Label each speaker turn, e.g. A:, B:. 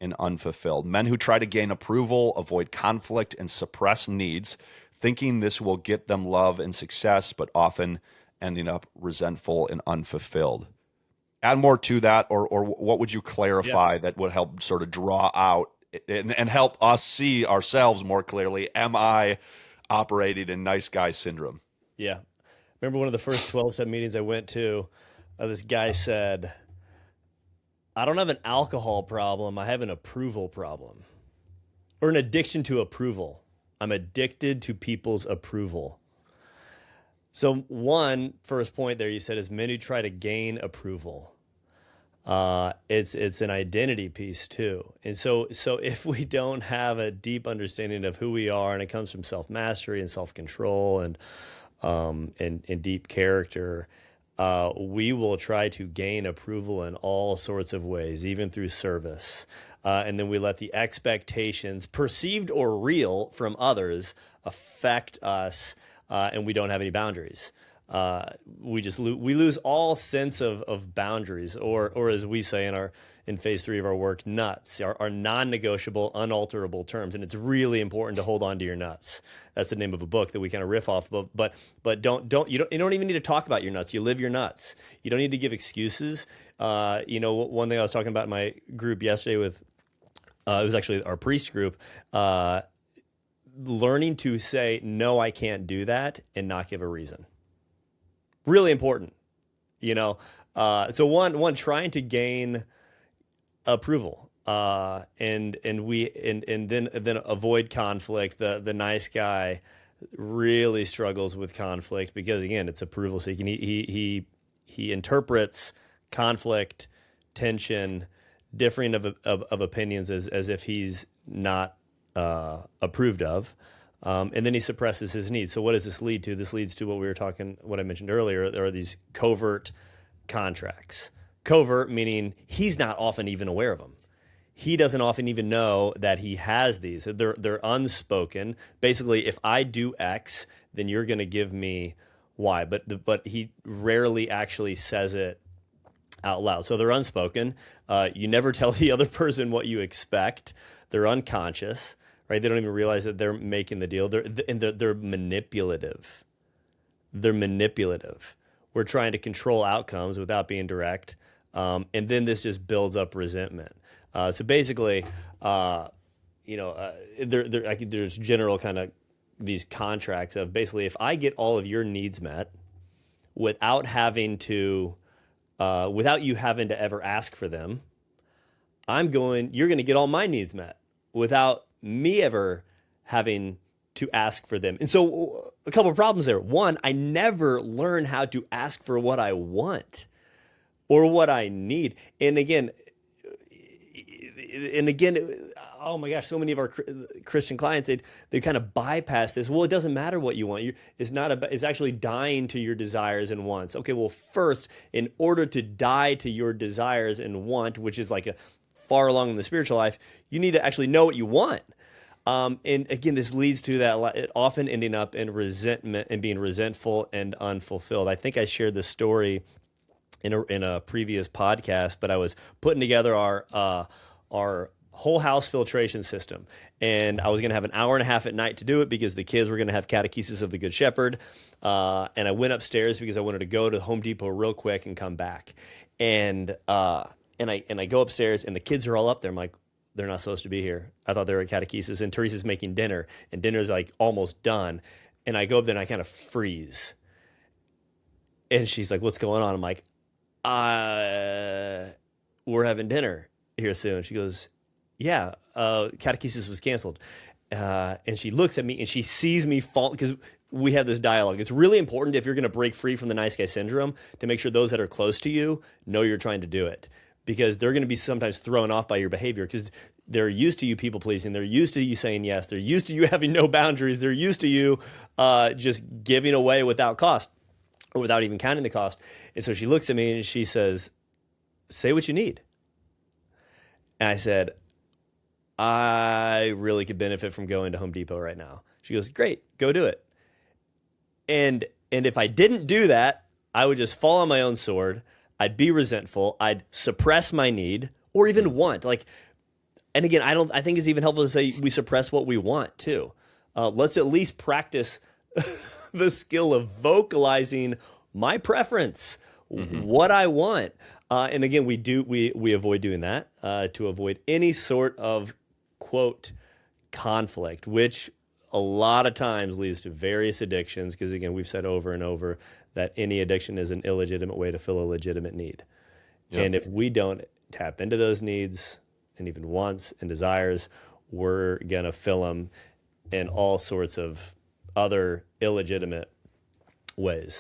A: and unfulfilled. Men who try to gain approval, avoid conflict, and suppress needs, thinking this will get them love and success, but often ending up resentful and unfulfilled. Add more to that, or what would you
B: Yeah.
A: clarify that would help sort of draw out and help us see ourselves more clearly? Am I operating in nice guy syndrome?
B: Yeah. Remember one of the first 12-step meetings I went to, this guy said, I don't have an alcohol problem. I have an approval problem, or an addiction to approval. I'm addicted to people's approval. So one first point there you said is men who try to gain approval. It's an identity piece too, and so if we don't have a deep understanding of who we are, and it comes from self mastery and self control and deep character, we will try to gain approval in all sorts of ways, even through service. And then we let the expectations, perceived or real, from others affect us, and we don't have any boundaries. We lose all sense of boundaries, or as we say in phase 3 of our work, nuts, our non-negotiable, unalterable terms. And it's really important to hold on to your nuts. That's the name of a book that we kind of riff off of. But you don't even need to talk about your nuts. You live your nuts. You don't need to give excuses. One thing I was talking about in my group yesterday with it was actually our priest group. Learning to say no, I can't do that, and not give a reason. Really important, So one trying to gain approval, and then avoid conflict. The nice guy really struggles with conflict because, again, it's approval seeking. He interprets conflict, tension, differing of opinions as if he's not approved of. And then he suppresses his needs. So what does this lead to? This leads to what I mentioned earlier. There are these covert contracts. Covert meaning he's not often even aware of them. He doesn't often even know that he has these. They're unspoken. Basically, if I do X, then you're going to give me Y. But he rarely actually says it out loud. So they're unspoken. You never tell the other person what you expect. They're unconscious. Right? They don't even realize that they're making the deal. They're manipulative. They're manipulative. We're trying to control outcomes without being direct, and then this just builds up resentment. So basically, there's general kind of these contracts of basically, if I get all of your needs met without without you having to ever ask for them, you're going to get all my needs met without me ever having to ask for them. And so a couple of problems there. One, I never learn how to ask for what I want or what I need. And again, oh my gosh, so many of our Christian clients, they kind of bypass this. Well, it doesn't matter what you want. It's actually dying to your desires and wants. Okay, well, first, in order to die to your desires and want, which is like far along in the spiritual life, you need to actually know what you want. And again, this leads to that it often ending up in resentment and being resentful and unfulfilled. I think I shared this story in a previous podcast, but I was putting together our whole house filtration system, and I was going to have an hour and a half at night to do it because the kids were going to have catechesis of the Good Shepherd. And I went upstairs because I wanted to go to Home Depot real quick and come back. And I go upstairs, and the kids are all up there. I'm like, they're not supposed to be here. I thought they were at catechesis. And Teresa's making dinner, and dinner's like almost done. And I go up there, and I kind of freeze. And she's like, what's going on? I'm like, we're having dinner here soon. She goes, yeah, catechesis was canceled. And she looks at me, and she sees me fall, because we have this dialogue. It's really important, if you're going to break free from the nice guy syndrome, to make sure those that are close to you know you're trying to do it, because they're going to be sometimes thrown off by your behavior, because they're used to you people pleasing. They're used to you saying yes. They're used to you having no boundaries. They're used to you just giving away without cost, or without even counting the cost. And so she looks at me and she says, say what you need. And I said, I really could benefit from going to Home Depot right now. She goes, great, go do it. And if I didn't do that, I would just fall on my own sword. I'd be resentful. I'd suppress my need, or even want. Like, And again, I think it's even helpful to say we suppress what we want too. Let's at least practice the skill of vocalizing my preference,
A: Hmm.
B: what I want. And again, we avoid doing that to avoid any sort of quote conflict, which a lot of times leads to various addictions. Because again, we've said over and over that any addiction is an illegitimate way to fill a legitimate need.
A: Yep.
B: And if we don't tap into those needs and even wants and desires, we're going to fill them in all sorts of other illegitimate ways.